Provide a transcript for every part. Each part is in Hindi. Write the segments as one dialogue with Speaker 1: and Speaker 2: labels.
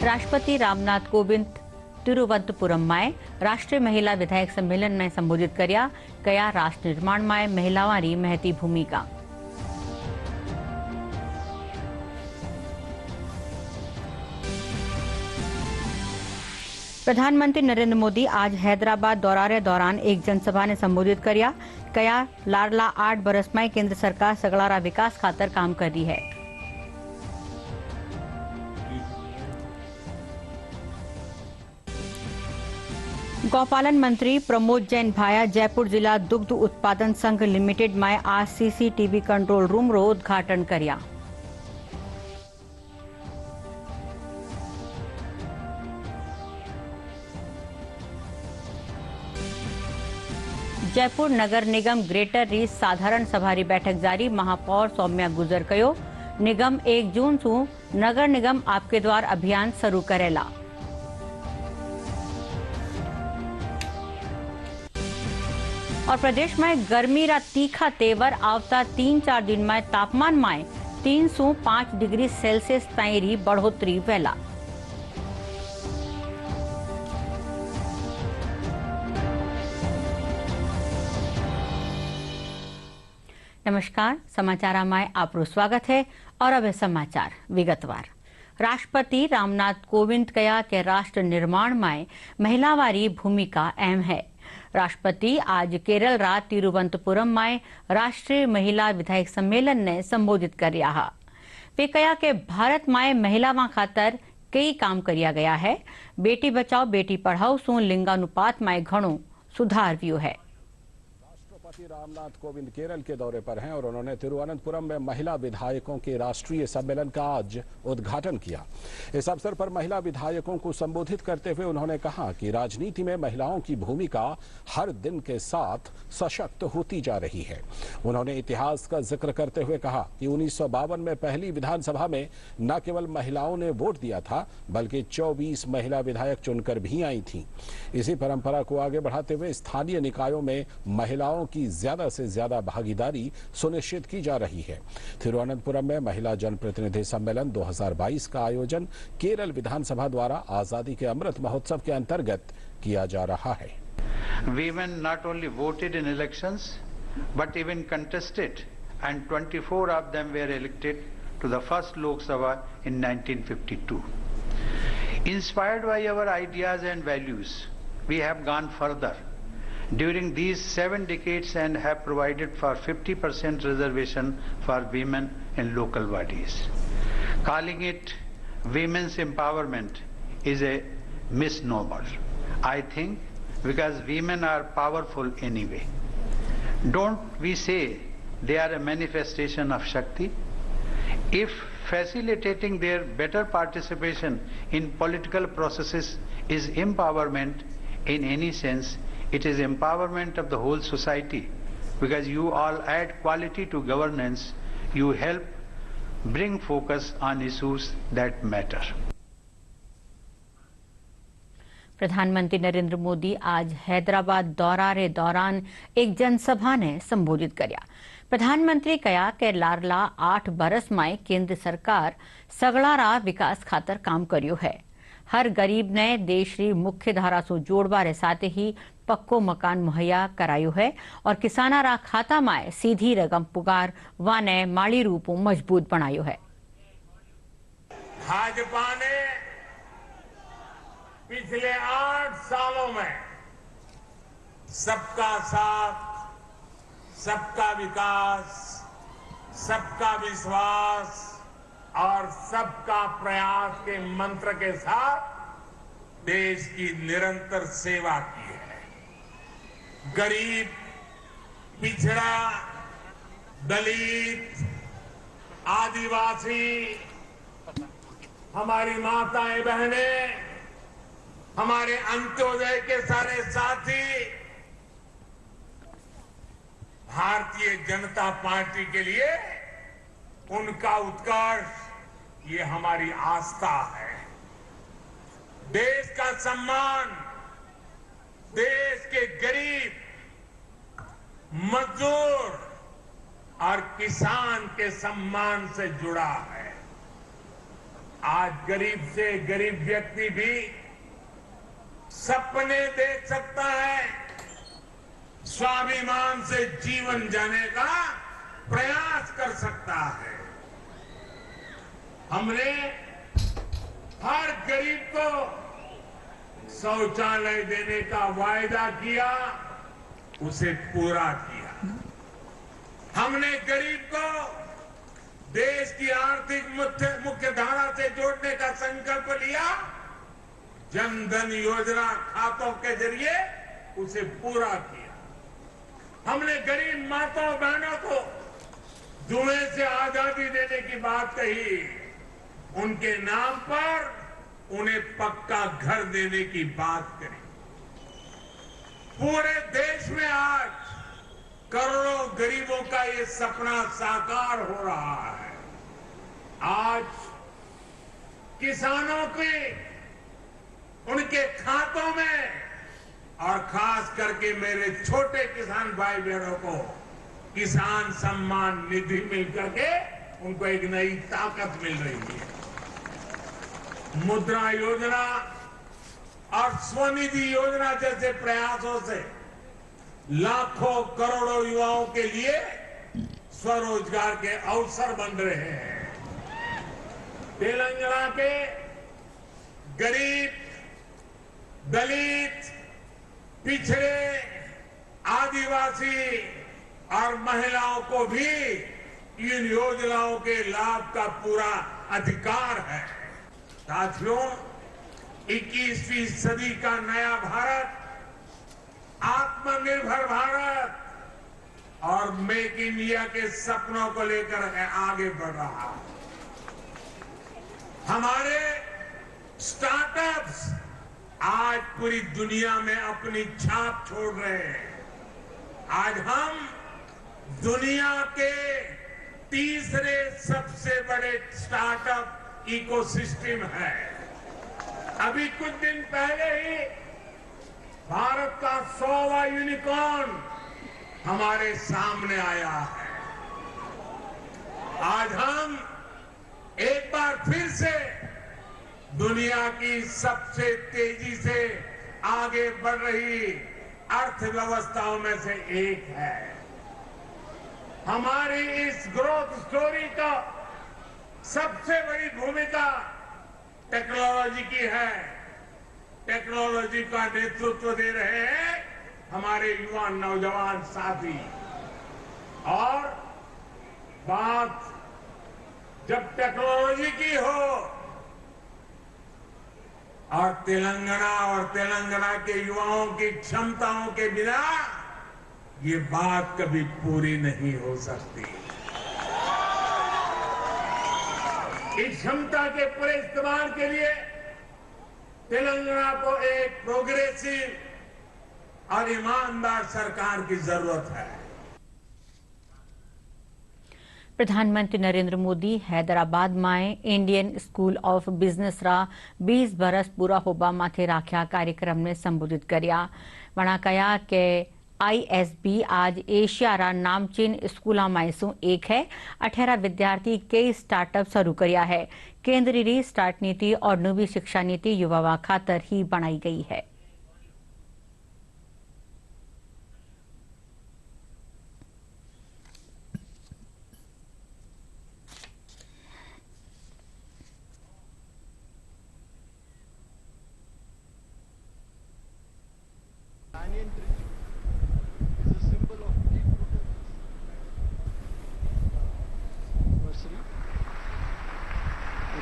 Speaker 1: राष्ट्रपति रामनाथ कोविंद तिरुवनंतपुरम में राष्ट्रीय महिला विधायक सम्मेलन ने संबोधित कया राष्ट्र निर्माण में महिलाओं महती भूमिका। प्रधानमंत्री नरेंद्र मोदी आज हैदराबाद दौरे दौरान एक जनसभा ने संबोधित कया लाडला 8 बरस में केंद्र सरकार सगळारा विकास खातर काम कर रही है। गौपालन मंत्री प्रमोद जैन भाया जयपुर जिला दुग्ध उत्पादन संघ लिमिटेड में आज सीसीटीवी कंट्रोल रूम रो उद्घाटन कर्या। जयपुर नगर निगम ग्रेटर री साधारण सभा री बैठक जारी। महापौर सौम्या गुजर कयो निगम 1 जून सु नगर निगम आपके द्वार अभियान शुरू करेला। और प्रदेश में गर्मी रा तीखा तेवर आवता 3-4 दिन में तापमान में 3 से 5 डिग्री सेल्सियस ताईं री बढ़ोतरी वेला। नमस्कार, समाचार में आपको स्वागत है और अब समाचार विगतवार। राष्ट्रपति रामनाथ कोविंद कहा कि राष्ट्र निर्माण में महिलावारी भूमिका अहम है। राष्ट्रपति आज केरल रा तिरुवनंतपुरम में राष्ट्रीय महिला विधायक सम्मेलन ने संबोधित कर रहा। वे कहा कि भारत में महिलावां खातर कई काम किया गया है। बेटी बचाओ बेटी पढ़ाओ सु लिंगानुपात में घणो सुधार हुआ है।
Speaker 2: राष्ट्रपति रामनाथ कोविंद केरल के दौरे पर हैं और उन्होंने तिरुवनंतपुरम में महिला विधायकों के राष्ट्रीय सम्मेलन का आज उद्घाटन किया। इस अवसर पर महिला विधायकों को संबोधित करते हुए उन्होंने कहा कि राजनीति में महिलाओं की भूमिका हर दिन के साथ सशक्त होती जा रही है। उन्होंने इतिहास का जिक्र करते हुए कहा कि 1952 में पहली विधानसभा में न केवल महिलाओं ने वोट दिया था बल्कि 24 महिला विधायक चुनकर भी आई थी। इसी परंपरा को आगे बढ़ाते हुए स्थानीय निकायों में महिलाओं की ज्यादा से ज्यादा भागीदारी सुनिश्चित की जा रही है। तिरुवनंतपुरम में महिला जनप्रतिनिधि सम्मेलन 2022 का आयोजन केरल विधानसभा द्वारा आजादी के अमृत महोत्सव के अंतर्गत किया जा रहा है।
Speaker 3: Women not only voted in elections but even contested, and 24 of them were elected to the first Lok Sabha in 1952. Inspired by our ideas and values, we have gone further during these 7 decades and have provided for 50% reservation for women in local bodies. Calling it women's empowerment is a misnomer, I think, because women are powerful anyway. Don't we say they are a manifestation of Shakti? If facilitating their better participation in political processes is empowerment in any sense, it is empowerment of the whole society, because you all add quality to governance, you help bring focus on issues that matter.
Speaker 1: प्रधानमंत्री नरेंद्र मोदी आज हैदराबाद दौरे दौरान एक जनसभा ने संबोधित किया। प्रधानमंत्री कहा कि लाडला 8 बरस में केंद्र सरकार सगळारा विकास खातर काम कर्यो है। हर गरीब ने देश री मुख्य धारा से जोड़वारे साथ ही पक्को मकान मुहैया करायो है और किसानारा खाता में सीधी रकम पुगार वाने माली रूपों मजबूत बनायो है।
Speaker 4: भाजपा ने पिछले 8 सालों में सबका साथ, सबका विकास, सबका विश्वास और सबका प्रयास के मंत्र के साथ देश की निरंतर सेवा की है। गरीब, पिछड़ा, दलित, आदिवासी, हमारी माताएं बहनें, हमारे अंत्योदय के सारे साथी, भारतीय जनता पार्टी के लिए उनका उत्कर्ष ये हमारी आस्था है। देश का सम्मान देश के गरीब, मजदूर और किसान के सम्मान से जुड़ा है। आज गरीब से गरीब व्यक्ति भी सपने देख सकता है, स्वाभिमान से जीवन जाने का प्रयास कर सकता है। हमने हर गरीब को शौचालय देने का वायदा किया, उसे पूरा किया। हमने गरीब को देश की आर्थिक मुख्य धारा से जोड़ने का संकल्प लिया, जन धन योजना खातों के जरिए उसे पूरा किया। हमने गरीब माताओं बहनों को जुए से आजादी देने की बात कही, उनके नाम पर उन्हें पक्का घर देने की बात करी। पूरे देश में आज करोड़ों गरीबों का ये सपना साकार हो रहा है। आज किसानों के उनके खातों में, और खास करके मेरे छोटे किसान भाई बहनों को किसान सम्मान निधि मिलकर के उनको एक नई ताकत मिल रही है। मुद्रा योजना और स्वनिधि योजना जैसे प्रयासों से लाखों करोड़ों युवाओं के लिए स्वरोजगार के अवसर बन रहे हैं। तेलंगाना के गरीब, दलित, पिछड़े, आदिवासी और महिलाओं को भी इन योजनाओं के लाभ का पूरा अधिकार है। साथियों, 21वीं सदी का नया भारत, आत्मनिर्भर भारत और मेक इन इंडिया के सपनों को लेकर आगे बढ़ रहा है। हमारे स्टार्टअप्स आज पूरी दुनिया में अपनी छाप छोड़ रहे हैं। आज हम दुनिया के तीसरे सबसे बड़े स्टार्टअप इकोसिस्टम है। अभी कुछ दिन पहले ही भारत का 100वां यूनिकॉर्न हमारे सामने आया है। आज हम एक बार फिर से दुनिया की सबसे तेजी से आगे बढ़ रही अर्थव्यवस्थाओं में से एक है। हमारी इस ग्रोथ स्टोरी का सबसे बड़ी भूमिका टेक्नोलॉजी की है। टेक्नोलॉजी का नेतृत्व दे रहे हैं हमारे युवा नौजवान साथी। और बात जब टेक्नोलॉजी की हो और तेलंगाना के युवाओं की क्षमताओं के बिना ये बात कभी पूरी नहीं हो सकती। इस क्षमता के पूरे इस्तेमाल के लिए तेलंगाना को एक प्रोग्रेसिव और ईमानदार सरकार की जरूरत है।
Speaker 1: प्रधानमंत्री नरेंद्र मोदी हैदराबाद में इंडियन स्कूल ऑफ बिजनेस रा 20 बरस पूरा होबा माथे राख्या कार्यक्रम ने संबोधित कर्या। वणा कया के ISB आज एशिया रा नामचीन स्कूलों में से एक है। 18 विद्यार्थी कई स्टार्टअप शुरू कर्या है। केंद्रीय री स्टार्ट नीति और नवी शिक्षा नीति युवा खातर ही बनाई गई है।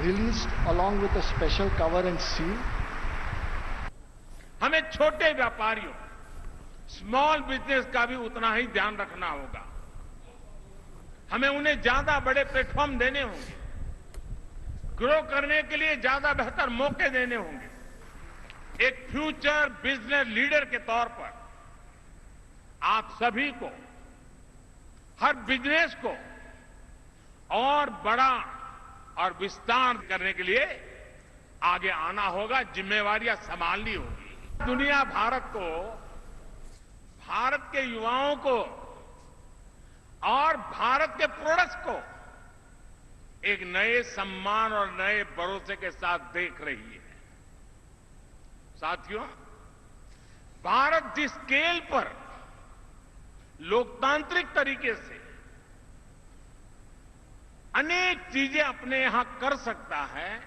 Speaker 5: Released along with a special cover and seal.
Speaker 4: हमें छोटे व्यापारियों, स्मॉल बिजनेस का भी उतना ही ध्यान रखना होगा। हमें उन्हें ज्यादा बड़े प्लेटफॉर्म देने होंगे, ग्रो करने के लिए ज्यादा बेहतर मौके देने होंगे। एक फ्यूचर बिजनेस लीडर के तौर पर आप सभी को, हर बिजनेस को और बड़ा और विस्तार करने के लिए आगे आना होगा, जिम्मेवारियां संभालनी होगी। दुनिया भारत को, भारत के युवाओं को और भारत के प्रोडक्ट्स को एक नए सम्मान और नए भरोसे के साथ देख रही है। साथियों, भारत जिस स्केल पर लोकतांत्रिक तरीके से अनेक चीजें अपने यहां कर सकता है,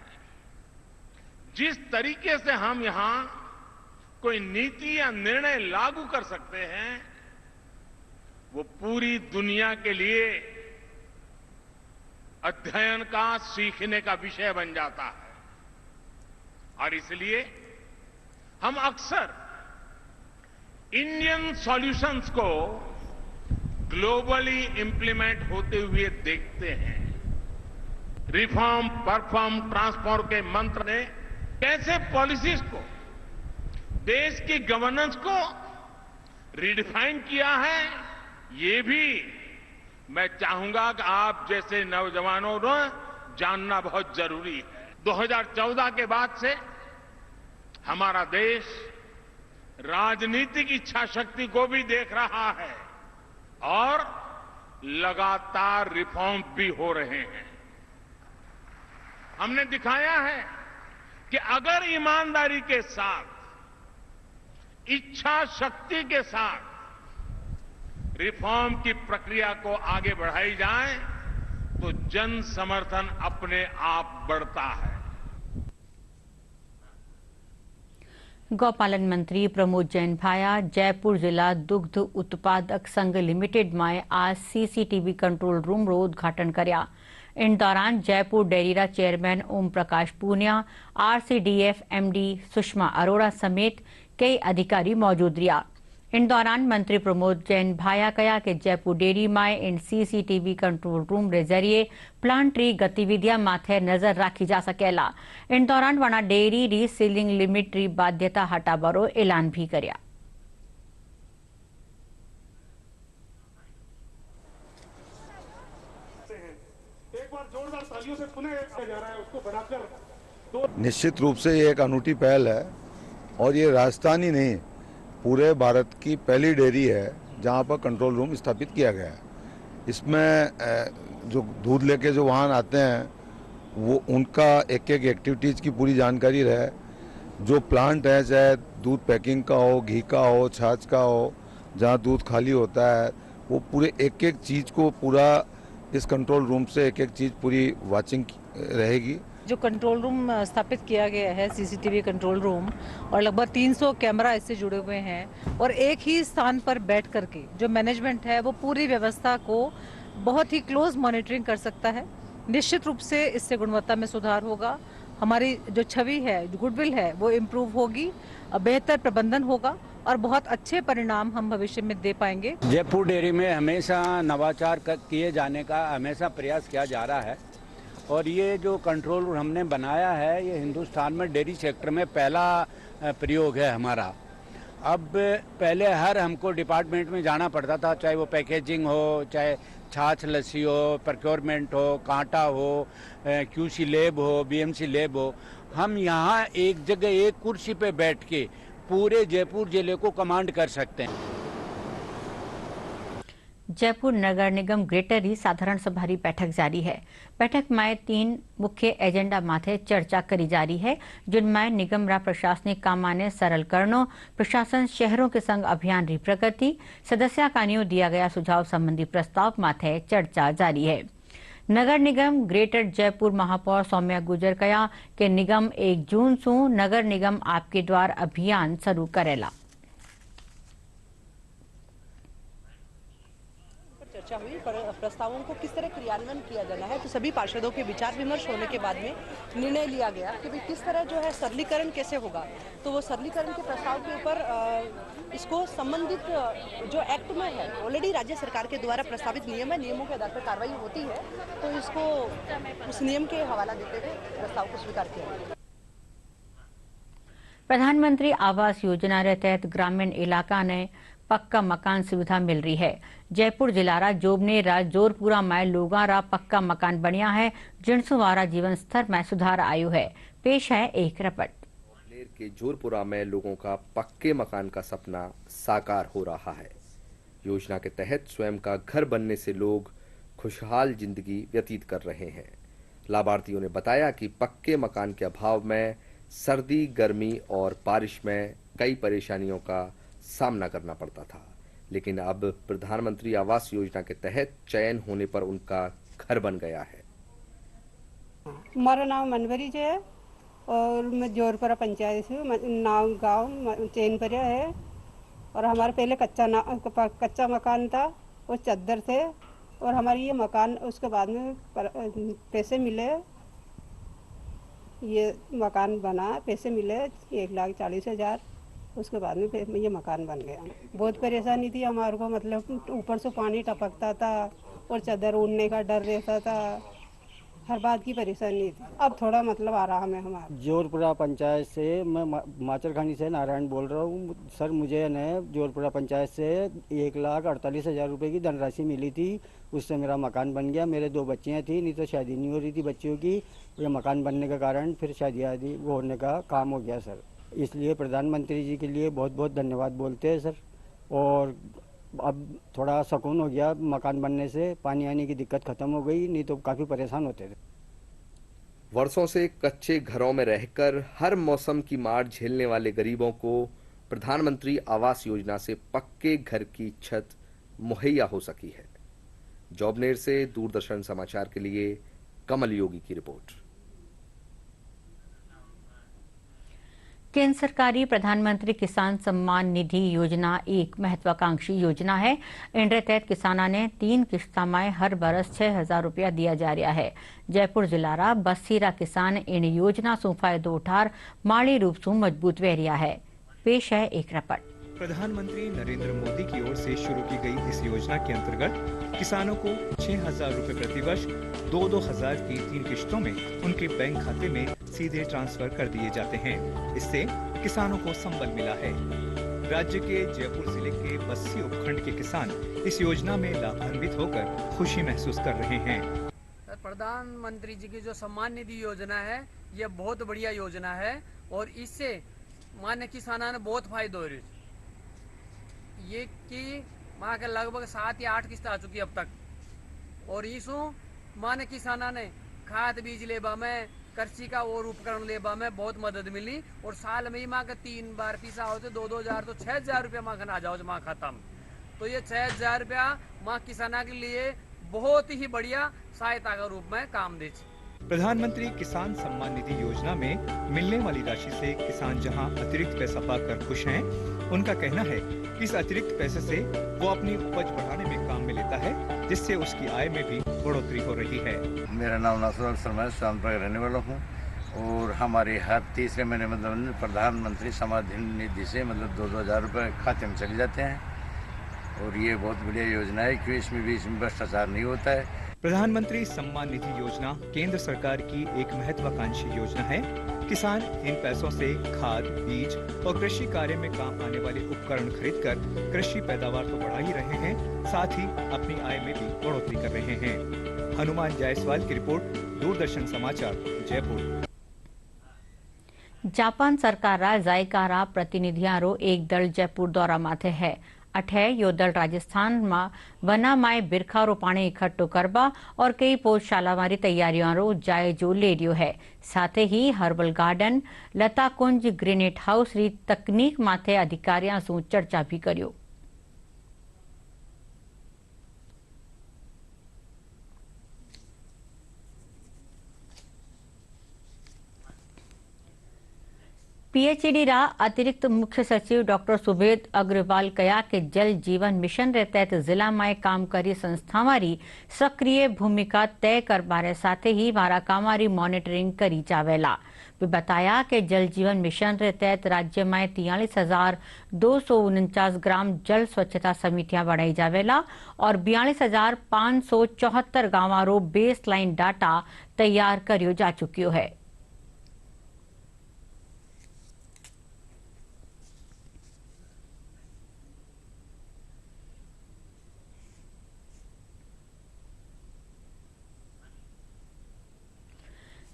Speaker 4: जिस तरीके से हम यहां कोई नीति या निर्णय लागू कर सकते हैं, वो पूरी दुनिया के लिए अध्ययन का, सीखने का विषय बन जाता है। और इसलिए हम अक्सर इंडियन सॉल्यूशंस को ग्लोबली इंप्लीमेंट होते हुए देखते हैं। रिफॉर्म, परफॉर्म, ट्रांसफॉर्म के मंत्र ने कैसे पॉलिसीज को, देश की गवर्नेंस को रिडिफाइन किया है, ये भी मैं चाहूंगा कि आप जैसे नौजवानों को जानना बहुत जरूरी है। 2014 के बाद से हमारा देश राजनीतिक इच्छा शक्ति को भी देख रहा है और लगातार रिफॉर्म भी हो रहे हैं। हमने दिखाया है कि अगर ईमानदारी के साथ, इच्छा शक्ति के साथ रिफॉर्म की प्रक्रिया को आगे बढ़ाई जाए तो जन समर्थन अपने आप बढ़ता है।
Speaker 1: गौपालन मंत्री प्रमोद जैन भाया जयपुर जिला दुग्ध उत्पादक संघ लिमिटेड में आज सीसीटीवी कंट्रोल रूम रो उद्घाटन कर्या। इन दौरान Jaipur डेयरीरा chairman Om Prakash Poonia, RCDF MD Sushma Arora समेत कई अधिकारी मौजूद रहा। इन दौरान मंत्री प्रमोद जैन भाया कहा कि जयपुर डेयरी में इन सीसीटीवी कंट्रोल रूम के जरिए प्लांट री गतिविधियां माथे नजर राखी जा सकेला। इन दौरान वना डेयरी रीसीलिंग लिमिट री बाध्यता हटाबारो ऐलान भी कर्या।
Speaker 6: निश्चित रूप से ये एक अनूठी पहल है और ये राजस्थान ही नहीं, पूरे भारत की पहली डेयरी है जहाँ पर कंट्रोल रूम स्थापित किया गया है। इसमें जो दूध लेके जो वाहन आते हैं वो उनका एक एक एक्टिविटीज़ की पूरी जानकारी रहे। जो प्लांट है, चाहे दूध पैकिंग का हो, घी का हो, छाछ का हो, जहाँ दूध खाली होता है, वो पूरे एक एक चीज़ को पूरा इस कंट्रोल रूम से एक एक चीज़ पूरी वॉचिंग रहेगी।
Speaker 7: जो कंट्रोल रूम स्थापित किया गया है, सीसीटीवी कंट्रोल रूम, और लगभग 300 कैमरा इससे जुड़े हुए हैं और एक ही स्थान पर बैठ करके जो मैनेजमेंट है वो पूरी व्यवस्था को बहुत ही क्लोज मॉनिटरिंग कर सकता है। निश्चित रूप से इससे गुणवत्ता में सुधार होगा, हमारी जो छवि है, गुडविल है, वो इम्प्रूव होगी, बेहतर प्रबंधन होगा और बहुत अच्छे परिणाम हम भविष्य में दे पाएंगे।
Speaker 8: जयपुर डेयरी में हमेशा नवाचार किए जाने का हमेशा प्रयास किया जा रहा है और ये जो कंट्रोल रूम हमने बनाया है, ये हिंदुस्तान में डेयरी सेक्टर में पहला प्रयोग है हमारा। अब पहले हर हमको डिपार्टमेंट में जाना पड़ता था, चाहे वो पैकेजिंग हो, चाहे छाछ लस्सी हो, प्रोक्योरमेंट हो, कांटा हो, क्यूसी लैब हो, बीएमसी लैब हो। हम यहाँ एक जगह एक कुर्सी पे बैठ के पूरे जयपुर जिले को कमांड कर सकते हैं।
Speaker 1: जयपुर नगर निगम ग्रेटर री साधारण सभा री बैठक जारी है। बैठक में 3 मुख्य एजेंडा माथे चर्चा करी जा रही है, जिनमें निगम रा प्रशासनिक कामा ने सरल करनो, प्रशासन शहरों के संग अभियान री प्रगति, सदस्य कानियों दिया गया सुझाव संबंधी प्रस्ताव माथे चर्चा जारी है। नगर निगम ग्रेटर जयपुर महापौर सौम्या गुर्जर कहा कि निगम 1 जून से नगर निगम आपके द्वार अभियान शुरू करेला।
Speaker 9: चर्चा हुई पर प्रस्तावों को किस तरह क्रियान्वयन किया जाना है, तो सभी पार्षदों के विचार विमर्श होने के बाद में निर्णय लिया गया कि भाई किस तरह जो है सरलीकरण कैसे होगा। तो वो सरलीकरण के प्रस्ताव के ऊपर इसको संबंधित जो एक्ट में है, ऑलरेडी राज्य सरकार के द्वारा प्रस्तावित नियम है, नियमों के आधार पर कार्रवाई होती है, तो इसको उस नियम के हवाला देते हुए प्रस्ताव को स्वीकार किया।
Speaker 1: प्रधानमंत्री आवास योजना के तहत ग्रामीण इलाका ने पक्का मकान सुविधा मिल रही है। जयपुर जिला रा जोबने रा जोरपुरा में लोगा रा पक्का मकान बनिया है, जिनसु वारा जीवन स्तर में सुधार आयु है। पेश है एक रिपोर्ट।
Speaker 10: लेर के जोरपुरा में लोगों का पक्के मकान का सपना साकार हो रहा है। योजना के तहत स्वयं का घर बनने से लोग खुशहाल जिंदगी व्यतीत कर रहे हैं। लाभार्थियों ने बताया कि पक्के मकान के अभाव में सर्दी, गर्मी और बारिश में कई परेशानियों का सामना करना पड़ता था, लेकिन अब प्रधानमंत्री आवास योजना के तहत चयन होने पर उनका घर बन गया है।
Speaker 11: हमारा नाम मनवरी जी है और मैं जोरपुरा पंचायत से नाव गांव चैनपुरा है। और हमारा पहले कच्चा मकान था, वो चद्दर थे, और हमारी ये मकान उसके बाद में पैसे मिले, ये मकान बना, पैसे मिले 1,40,000। उसके बाद में ये मकान बन गया। बहुत परेशानी थी हमारे को, मतलब ऊपर से पानी टपकता था और चादर उड़ने का डर रहता था, हर बात की परेशानी थी। अब थोड़ा मतलब आराम है हमारा।
Speaker 12: जोरपुरा पंचायत से मैं माचरखानी से नारायण बोल रहा हूँ। सर, मुझे न जोरपुरा पंचायत से 1,48,000 रुपये की धनराशि मिली थी, उससे मेरा मकान बन गया। मेरे 2 बच्चियाँ थी, नहीं तो शादी नहीं हो रही थी बच्चियों की। ये मकान बनने के कारण फिर शादी आदि होने का काम हो गया सर। इसलिए प्रधानमंत्री जी के लिए बहुत बहुत धन्यवाद बोलते हैं सर। और अब थोड़ा सुकून हो गया मकान बनने से, पानी आने की दिक्कत खत्म हो गई, नहीं तो काफ़ी परेशान होते थे।
Speaker 10: वर्षों से कच्चे घरों में रहकर हर मौसम की मार झेलने वाले गरीबों को प्रधानमंत्री आवास योजना से पक्के घर की छत मुहैया हो सकी है। जॉबनेर से दूरदर्शन समाचार के लिए कमल योगी की रिपोर्ट।
Speaker 1: केंद्र सरकारी प्रधानमंत्री किसान सम्मान निधि योजना एक महत्वाकांक्षी योजना है। इनके तहत किसाना ने 3 किश्ता में हर बरस 6,000 रुपया दिया जा रहा है। जयपुर जिला बसीरा किसान इन योजना सु फायदो उठार माड़ी रूप से मजबूत वे रहा है। पेश है एक रिपोर्ट।
Speaker 13: प्रधानमंत्री नरेंद्र मोदी की ओर से शुरू की गई इस योजना के अंतर्गत किसानों को 6,000 रुपए प्रति वर्ष 2-2 हजार की 3 किश्तों में उनके बैंक खाते में सीधे ट्रांसफर कर दिए जाते हैं। इससे किसानों को संबल मिला है। राज्य के जयपुर जिले के बस्सी उपखंड के किसान इस योजना में लाभान्वित होकर खुशी महसूस कर रहे हैं।
Speaker 14: प्रधानमंत्री जी की जो सम्मान निधि योजना है, ये बहुत बढ़िया योजना है और इससे मान्य किसानों ने बहुत फायदा हो रही है। ये कि माँ के लगभग 7 या 8 किस्त आ चुकी अब तक, और इसो मान्य किसानों ने खाद बीज लेबा में, कृषि का और उपकरण लेबा में बहुत मदद मिली। और साल में ही माँ के 3 बार पैसा होते 2-2 हजार, तो 6,000 रुपया माँ का आ जाओ माँ खाता में। तो ये 6,000 रुपया माँ किसाना के लिए बहुत ही बढ़िया सहायता का रूप में काम दे।
Speaker 13: प्रधानमंत्री किसान सम्मान निधि योजना में मिलने वाली राशि से किसान जहां अतिरिक्त पैसा पाकर खुश हैं, उनका कहना है कि इस अतिरिक्त पैसे से वो अपनी उपज बढ़ाने में काम में लेता है, जिससे उसकी आय में भी बढ़ोतरी हो रही है।
Speaker 15: मेरा नाम नासुर शर्मा है, शामपुर रहने वाला हूँ। और हमारे हर तीसरे महीने मतलब प्रधानमंत्री सम्मान निधि से मतलब 2-2 हजार रुपये खाते में चले जाते हैं। और ये बहुत बढ़िया योजना है क्योंकि इसमें भ्रष्टाचार नहीं होता है।
Speaker 13: प्रधानमंत्री सम्मान निधि योजना केंद्र सरकार की एक महत्वाकांक्षी योजना है। किसान इन पैसों से खाद, बीज और कृषि कार्य में काम आने वाले उपकरण खरीदकर कृषि पैदावार तो बढ़ा ही रहे हैं, साथ ही अपनी आय में भी बढ़ोतरी कर रहे हैं। हनुमान जायसवाल की रिपोर्ट, दूरदर्शन समाचार, जयपुर।
Speaker 1: जापान सरकार जायकारा प्रतिनिधियारो एक दल जयपुर दौरा माथे है। अठे यो दल राजस्थान में वना माए बिरखारो पानी इकट्ठो करवा और कई पौधशाला वाली तैयारियों जायजो ले रियो है। साथ ही हर्बल गार्डन, लता कुंज, ग्रेनेट हाउस री तकनीक माथे अधिकारियों से चर्चा भी करियो। पीएचडी रा अतिरिक्त मुख्य सचिव डॉक्टर सुबेद अग्रवाल कया के जल जीवन मिशन रे तहत जिला में काम करी संस्थावारी सक्रिय भूमिका तय कर बारे साथ ही वारा कामारी मॉनिटरिंग करी जावेला। वे बताया कि जल जीवन मिशन रे तहत राज्य में 43,249 ग्राम जल स्वच्छता समितियां बनाई जावेला और 42,574 गांवारो बेस लाइन डाटा तैयार करियो जा चुकियो है।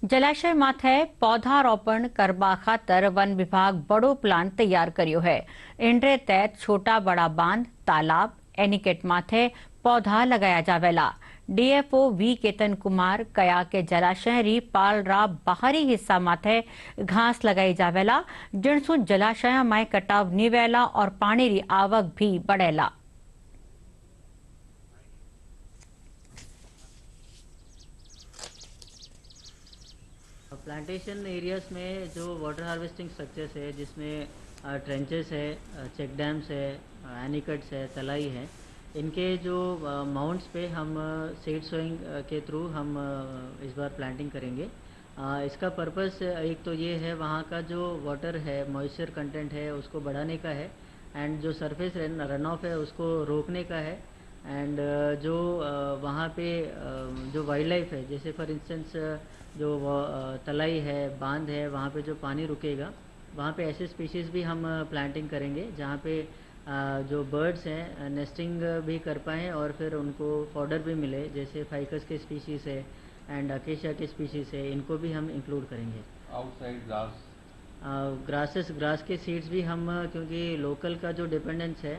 Speaker 1: जलाशय माथे पौधारोपण करबा खातर वन विभाग बड़ो प्लान तैयार करियो है। इनरे तहत छोटा बड़ा बांध, तालाब, एनिकेट माथे पौधा लगाया जावेला। डीएफओ वी केतन कुमार कया के जलाशय री पालरा बाहरी हिस्सा माथे घास लगाई जावेला, जिनसु जलाशय में कटाव निवेला और पानी री आवक भी बढ़ेला।
Speaker 16: प्लांटेशन एरियाज में जो वाटर हार्वेस्टिंग स्ट्रक्चर्स है, जिसमें ट्रेंचेस है, चेक डैम्स है, एनीकट्स है, तलाई है, इनके जो माउंट्स पे हम सीड सोइंग के थ्रू हम इस बार प्लांटिंग करेंगे। इसका पर्पस एक तो ये है, वहाँ का जो वाटर है, मॉइस्चर कंटेंट है, उसको बढ़ाने का है, एंड जो सरफेस रन ऑफ है उसको रोकने का है, एंड जो वहाँ पे जो वाइल्ड लाइफ है, जैसे फॉर इंस्टेंस जो तलाई है, बांध है, वहाँ पे जो पानी रुकेगा, वहाँ पे ऐसे स्पीशीज़ भी हम प्लांटिंग करेंगे जहाँ पे जो बर्ड्स हैं नेस्टिंग भी कर पाएँ और फिर उनको फॉडर भी मिले, जैसे फाइकस के स्पीशीज़ है एंड अकेशिया के स्पीशीज़ है, इनको भी हम इंक्लूड करेंगे।
Speaker 15: आउटसाइड
Speaker 16: ग्रास के सीड्स भी हम, क्योंकि लोकल का जो डिपेंडेंस है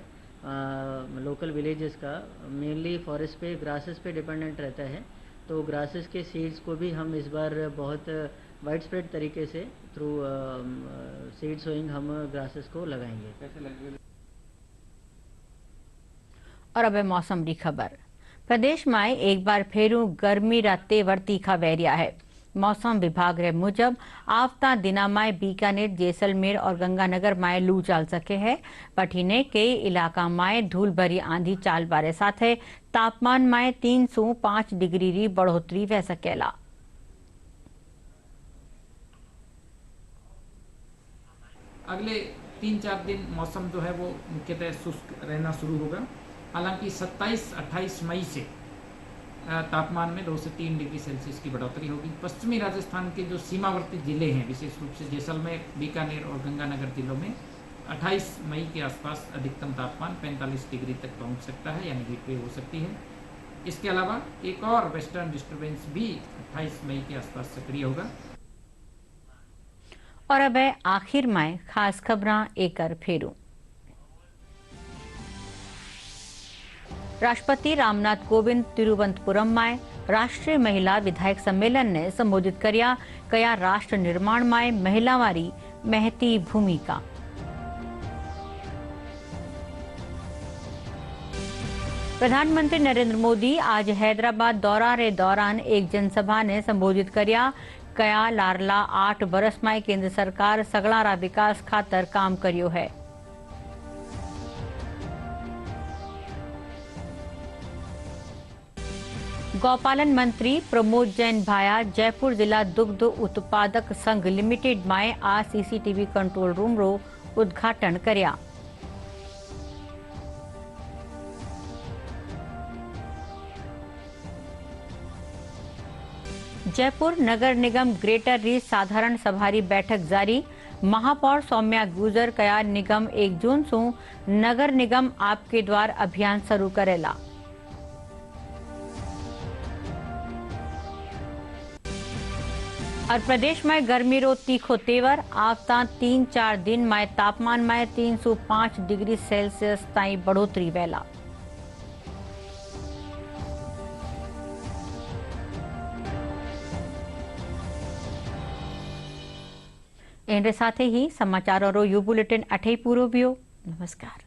Speaker 16: लोकल विलेजेस का मेनली फॉरेस्ट पे, ग्रासेस पे डिपेंडेंट रहता है, तो ग्रासेस के सीड्स को भी हम इस बार बहुत वाइड स्प्रेड तरीके से थ्रू सीड सोइंग हम ग्रासेस को लगाएंगे। कैसे लगेगा?
Speaker 1: और अब मौसम की खबर। प्रदेश में एक बार फेरू गर्मी रा तेवर तीखा वैरिया है। मौसम विभाग रे मुजब आवता दिना में बीकानेर, जैसलमेर और गंगानगर में लू चाल सके है। पठीने कई इलाका में धूल भरी आंधी चाल बारे साथे तापमान में 3 से 5 डिग्री री बढ़ोतरी वह सकेला।
Speaker 17: अगले 3-4 दिन मौसम जो है वो मुख्यतः शुष्क रहना शुरू होगा। हालांकि 27-28 मई से तापमान में 2 से 3 डिग्री सेल्सियस की बढ़ोतरी होगी। पश्चिमी राजस्थान के जो सीमावर्ती जिले हैं, विशेष रूप से जैसलमेर, बीकानेर और गंगानगर जिलों में 28 मई के आसपास अधिकतम तापमान 45 डिग्री तक पहुंच सकता है, यानी हीट वेव हो सकती है। इसके अलावा एक और वेस्टर्न डिस्टर्बेंस भी 28 मई के आसपास सक्रिय होगा।
Speaker 1: और अब आखिर में खास खबरां एकर फेरू। राष्ट्रपति रामनाथ कोविंद तिरुवनंतपुरम में राष्ट्रीय महिला विधायक सम्मेलन ने संबोधित करिया, कया राष्ट्र निर्माण में महिलावारी महती भूमिका। प्रधानमंत्री नरेंद्र मोदी आज हैदराबाद दौरा रे दौरान एक जनसभा ने संबोधित करिया, कया लारला 8 बरस में केंद्र सरकार सगळारा विकास खातर काम करियो है। गौपालन मंत्री प्रमोद जैन भाया जयपुर जिला दुग्ध उत्पादक संघ लिमिटेड में आ सीसीटीवी कंट्रोल रूम रो उद्घाटन करया। जयपुर नगर निगम ग्रेटर री साधारण सभा री बैठक जारी। महापौर सौम्या गुजर कया निगम 1 जून से नगर निगम आपके द्वार अभियान शुरू करेला। और प्रदेश में गर्मी रो तीखो तेवर। आवता 3-4 दिन में तापमान में 3 से 5 डिग्री सेल्सियस ताई बढ़ोतरी वेला। इनके साथ ही समाचारों रो यू बुलेटिन अठे पूरो वियो। नमस्कार।